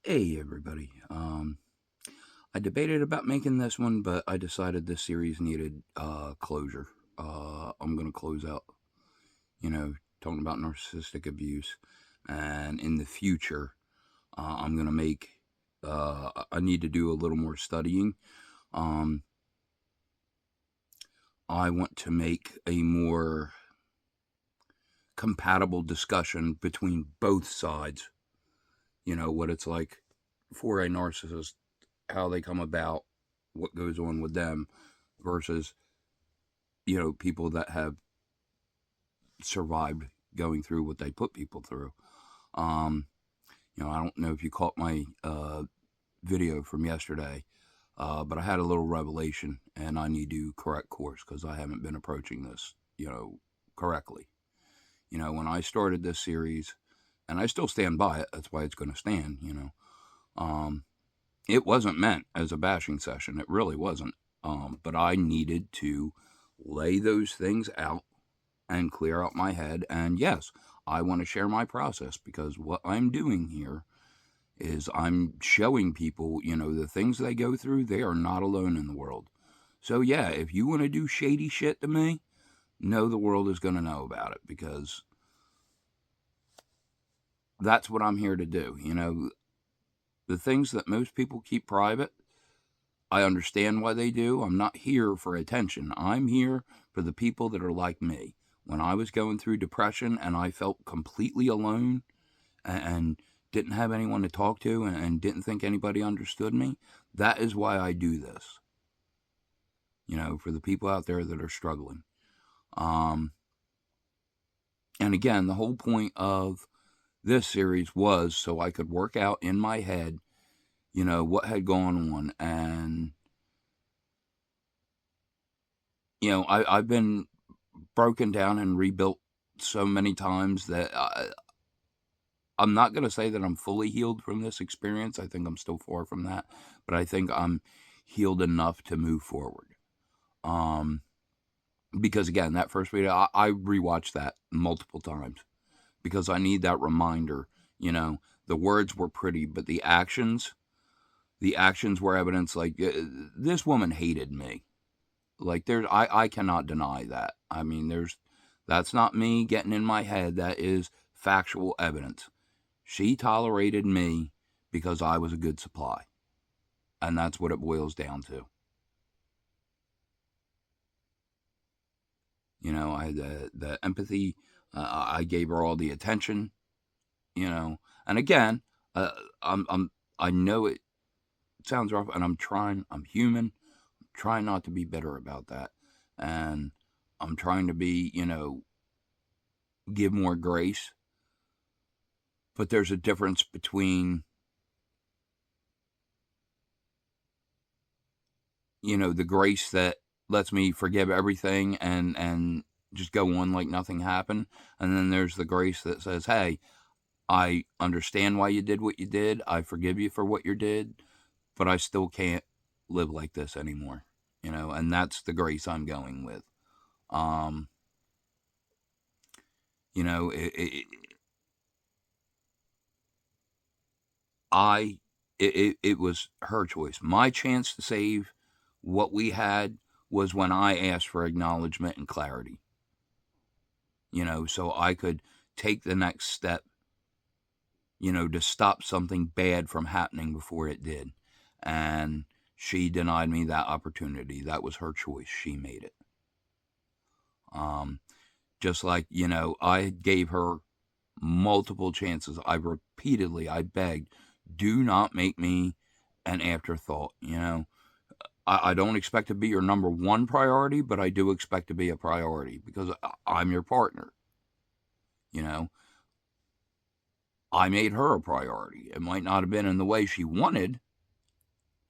Hey everybody. I debated about making this one, but I decided this series needed closure. I'm gonna close out, talking about narcissistic abuse, and in the future, I'm gonna make. I need to do a little more studying. Um, I want to make a more compatible discussion between both sides. You know what it's like for a narcissist, how they come about, what goes on with them, versus people that have survived going through what they put people through. Um, I don't know if you caught my video from yesterday, but I had a little revelation, and I need to correct course because I haven't been approaching this, correctly. When I started this series, and I still stand by it. That's why it's going to stand. Um, it wasn't meant as a bashing session. It really wasn't. But I needed to lay those things out and clear out my head. And yes, I want to share my process because what I'm doing here is I'm showing people, the things they go through, they are not alone in the world. So, yeah, if you want to do shady shit to me, know the world is going to know about it because that's what I'm here to do. The things that most people keep private, I understand why they do. I'm not here for attention. I'm here for the people that are like me. When I was going through depression and I felt completely alone and didn't have anyone to talk to and didn't think anybody understood me, that is why I do this. For the people out there that are struggling. Um, and again, the whole point of this series was so I could work out in my head, what had gone on. And, I've been broken down and rebuilt so many times that I'm not going to say that I'm fully healed from this experience. I think I'm still far from that, but I think I'm healed enough to move forward. Um, because again, that first video, I rewatched that multiple times because I need that reminder. The words were pretty, but the actions were evidence. Like this woman hated me. Like I cannot deny that. I mean, that's not me getting in my head. That is factual evidence. She tolerated me because I was a good supply. And that's what it boils down to. I had the empathy. I gave her all the attention. And again, uh, I know it sounds rough, and I'm trying. I'm human. I'm trying not to be bitter about that, and I'm trying to be, give more grace. But there's a difference between, the grace that lets me forgive everything and just go on like nothing happened, and then there's the grace that says, "Hey, I understand why you did what you did. I forgive you for what you did, but I still can't live like this anymore." And that's the grace I'm going with. Um, you know, it, it, I, it was her choice. My chance to save what we had was when I asked for acknowledgement and clarity. So I could take the next step, to stop something bad from happening before it did. And she denied me that opportunity. That was her choice. She made it. Um, just like, I gave her multiple chances. I begged, do not make me an afterthought. I don't expect to be your number one priority, but I do expect to be a priority because I'm your partner. You know, I made her a priority. It might not have been in the way she wanted.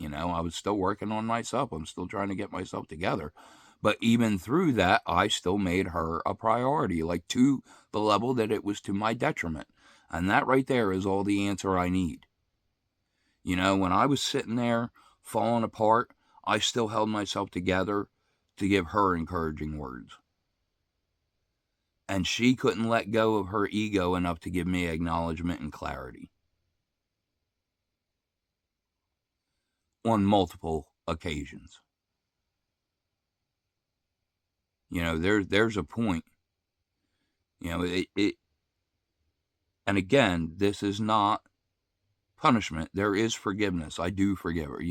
I was still working on myself. I'm still trying to get myself together. But even through that, I still made her a priority, like to the level that it was to my detriment. And that right there is all the answer I need. When I was sitting there falling apart, I still held myself together to give her encouraging words. And she couldn't let go of her ego enough to give me acknowledgement and clarity. on multiple occasions. There's a point. It and again, this is not punishment. There is forgiveness. I do forgive her,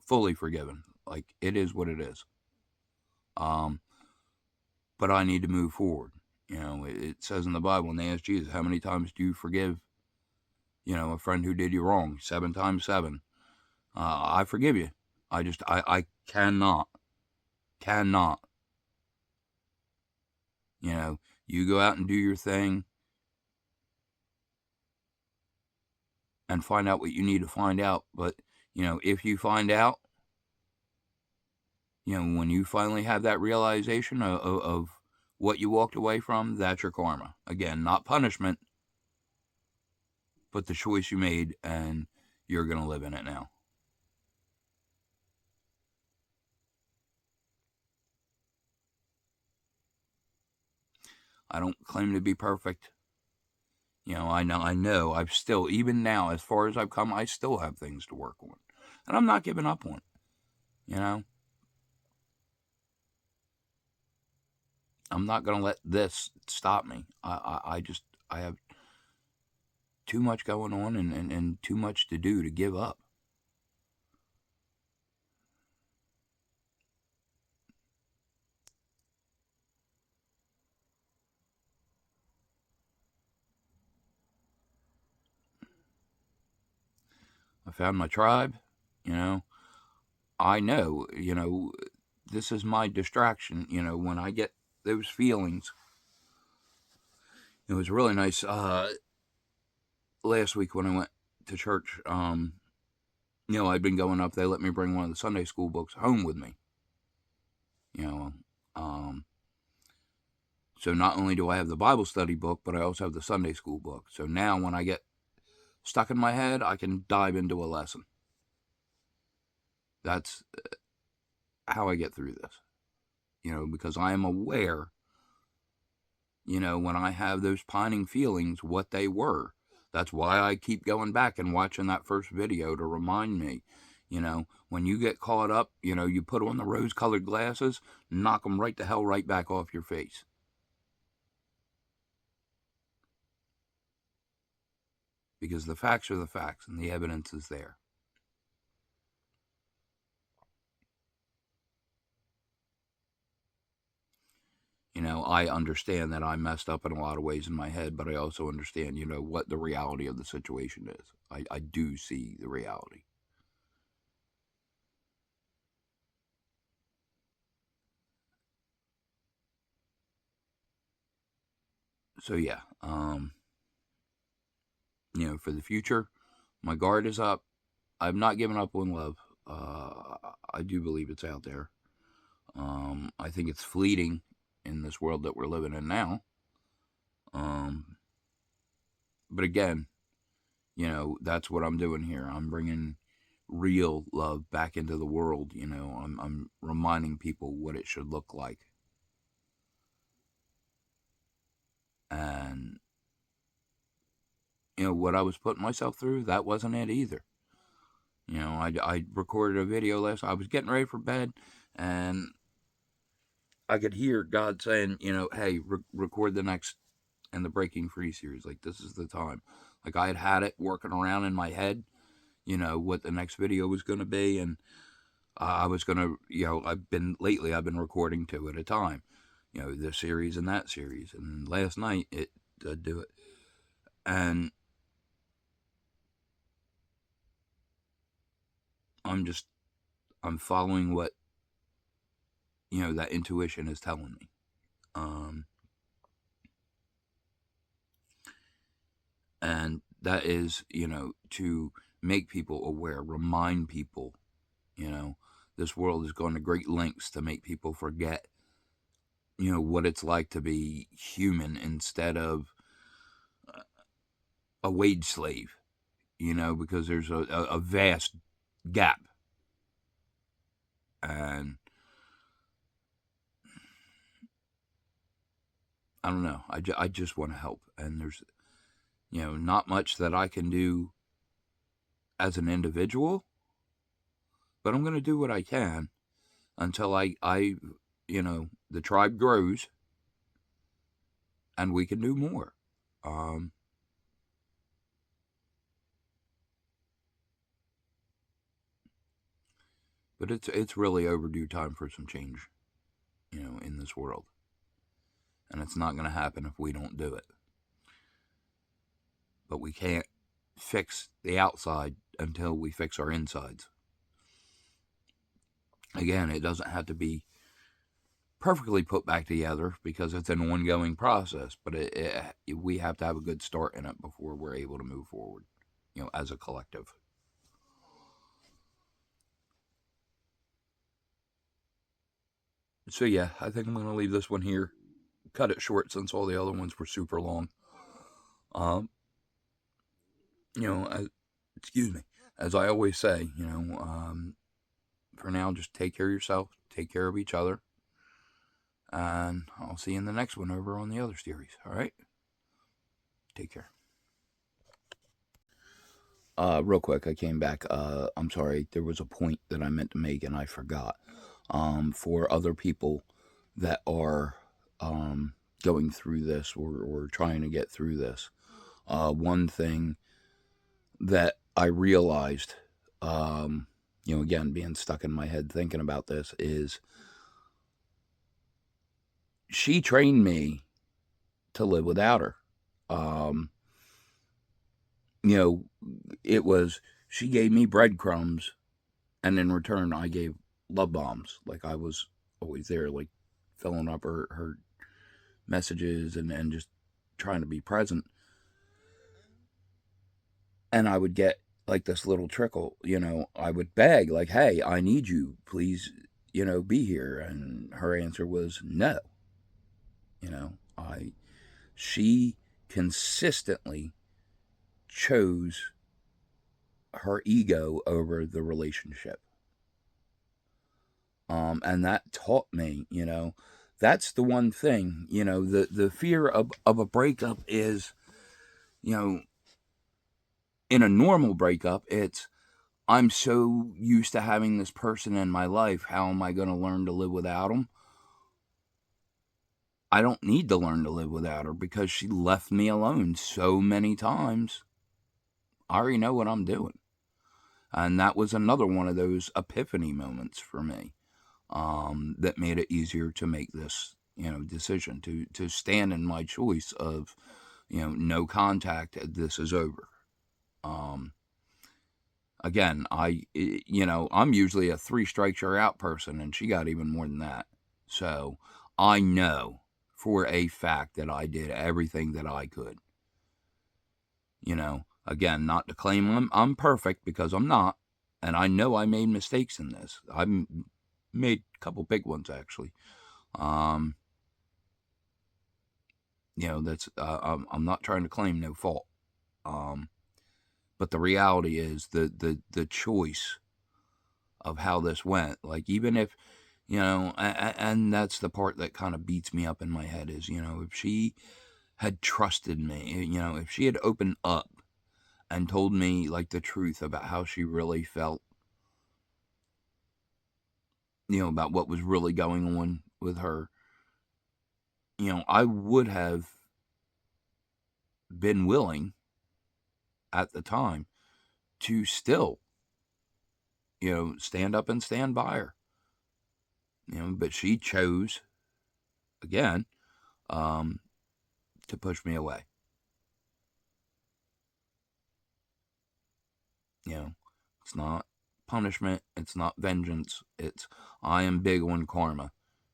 fully forgiven. Like, it is what it is. But I need to move forward. It says in the Bible, when they ask Jesus, how many times do you forgive, a friend who did you wrong? 7 times 7. I forgive you. I cannot. You go out and do your thing and find out what you need to find out. But, if you find out, when you finally have that realization of what you walked away from, that's your karma. Again, not punishment, but the choice you made, and you're going to live in it now. I don't claim to be perfect. I know I've still, even now, as far as I've come, I still have things to work on. And I'm not giving up on it. I'm not going to let this stop me. I have too much going on and too much to do to give up. I found my tribe. I know, this is my distraction. When I get those feelings, it was really nice. Last week when I went to church, I'd been going up. They let me bring one of the Sunday school books home with me. So not only do I have the Bible study book, but I also have the Sunday school book. So now when I get stuck in my head, I can dive into a lesson. That's how I get through this. Because I am aware, when I have those pining feelings, what they were. That's why I keep going back and watching that first video to remind me. When you get caught up, you put on the rose-colored glasses, knock them right the hell right back off your face. Because the facts are the facts and the evidence is there. I understand that I messed up in a lot of ways in my head, but I also understand, what the reality of the situation is. I do see the reality. So yeah, for the future, my guard is up. I've not given up on love. I do believe it's out there. I think it's fleeting in this world that we're living in now. But again, that's what I'm doing here. I'm bringing real love back into the world. I'm reminding people what it should look like. And, what I was putting myself through, that wasn't it either. I recorded a video I was getting ready for bed, and I could hear God saying, hey, record the next in the Breaking Free series. Like, this is the time. Like, I had it working around in my head, what the next video was going to be. And I was going to, I've been recording 2 at a time, this series and that series. And last night it did do it. And I'm following what, that intuition is telling me. And that is, to make people aware, remind people, this world is going to great lengths to make people forget, what it's like to be human instead of a wage slave, because there's a vast gap. And I don't know. I just want to help. And there's, not much that I can do as an individual, but I'm going to do what I can until the tribe grows and we can do more. Um, but it's really overdue time for some change, in this world. And it's not going to happen if we don't do it. But we can't fix the outside until we fix our insides. Again, it doesn't have to be perfectly put back together because it's an ongoing process, but we have to have a good start in it before we're able to move forward, as a collective. So yeah, I think I'm going to leave this one here. Cut it short since all the other ones were super long. Um, excuse me. As I always say, for now, just take care of yourself, take care of each other, and I'll see you in the next one over on the other series. All right? Take care. Real quick, I came back. I'm sorry, there was a point that I meant to make and I forgot. For other people that are going through this or trying to get through this, one thing that I realized, again, being stuck in my head thinking about this, is she trained me to live without her. Um, it was, she gave me breadcrumbs, and in return, I gave love bombs. Like, I was always there, like, filling up her messages and just trying to be present. And I would get, like, this little trickle, I would beg, like, hey, I need you. Please, be here. And her answer was no. She consistently chose her ego over the relationship. And that taught me, that's the one thing, the fear of a breakup is, you know, in a normal breakup, it's, I'm so used to having this person in my life. How am I going to learn to live without them? I don't need to learn to live without her because she left me alone so many times. I already know what I'm doing. And that was another one of those epiphany moments for me, that made it easier to make this, decision, to stand in my choice of, no contact. This is over. Um, Again, I'm usually a 3 strikes you're out person, and she got even more than that. So I know for a fact that I did everything that I could. Again, not to claim I'm perfect, because I'm not, and I know I made mistakes in this. I made a couple big ones, actually. Um, that's I'm not trying to claim no fault. Um, but the reality is the choice of how this went. Like, even if, and that's the part that kind of beats me up in my head is, if she had trusted me, if she had opened up and told me, like, the truth about how she really felt, about what was really going on with her, I would have been willing at the time to still, stand up and stand by her. But she chose, again, um, to push me away. It's not punishment, it's not vengeance, it's, I am big on karma,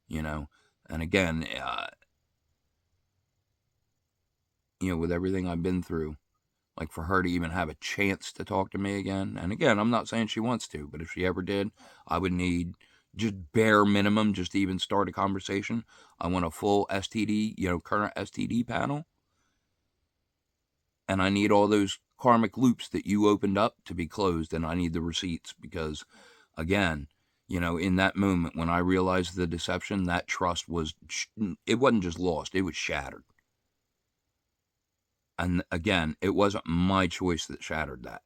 and again, with everything I've been through, like, for her to even have a chance to talk to me again, and again, I'm not saying she wants to, but if she ever did, I would need just bare minimum just to even start a conversation. I want a full STD, current STD panel, and I need all those karmic loops that you opened up to be closed, and I need the receipts, because, again, in that moment when I realized the deception, that trust was, it wasn't just lost, it was shattered. And again, it wasn't my choice that shattered that.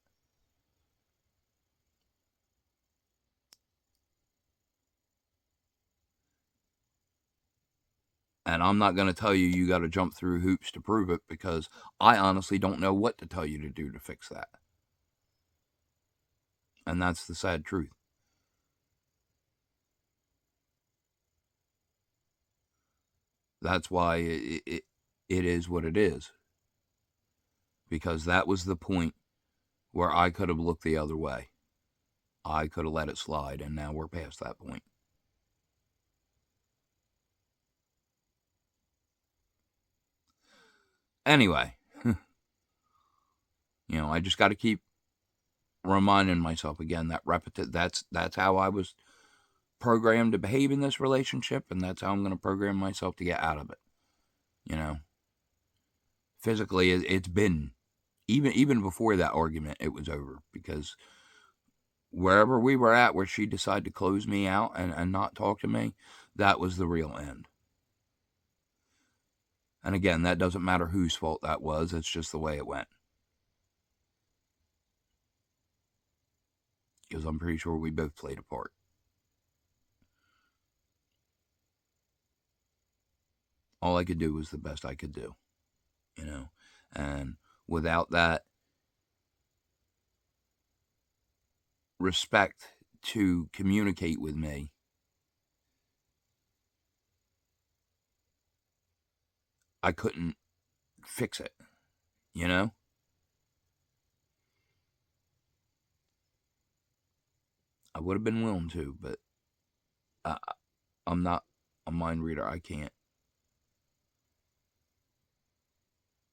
And I'm not going to tell you got to jump through hoops to prove it, because I honestly don't know what to tell you to do to fix that. And that's the sad truth. That's why it is what it is. Because that was the point where I could have looked the other way. I could have let it slide, and now we're past that point. Anyway, I just got to keep reminding myself again that that's how I was programmed to behave in this relationship, and that's how I'm going to program myself to get out of it. Physically, it's been even before that argument, it was over, because wherever we were at, where she decided to close me out and not talk to me, that was the real end. And again, that doesn't matter whose fault that was. It's just the way it went. Because I'm pretty sure we both played a part. All I could do was the best I could do, and without that respect to communicate with me, I couldn't fix it, I would have been willing to, but I'm not a mind reader. I can't,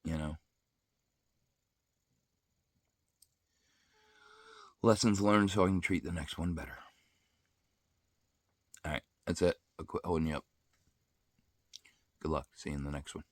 you know. Lessons learned so I can treat the next one better. All right, that's it. I'll quit holding you up. Good luck. See you in the next one.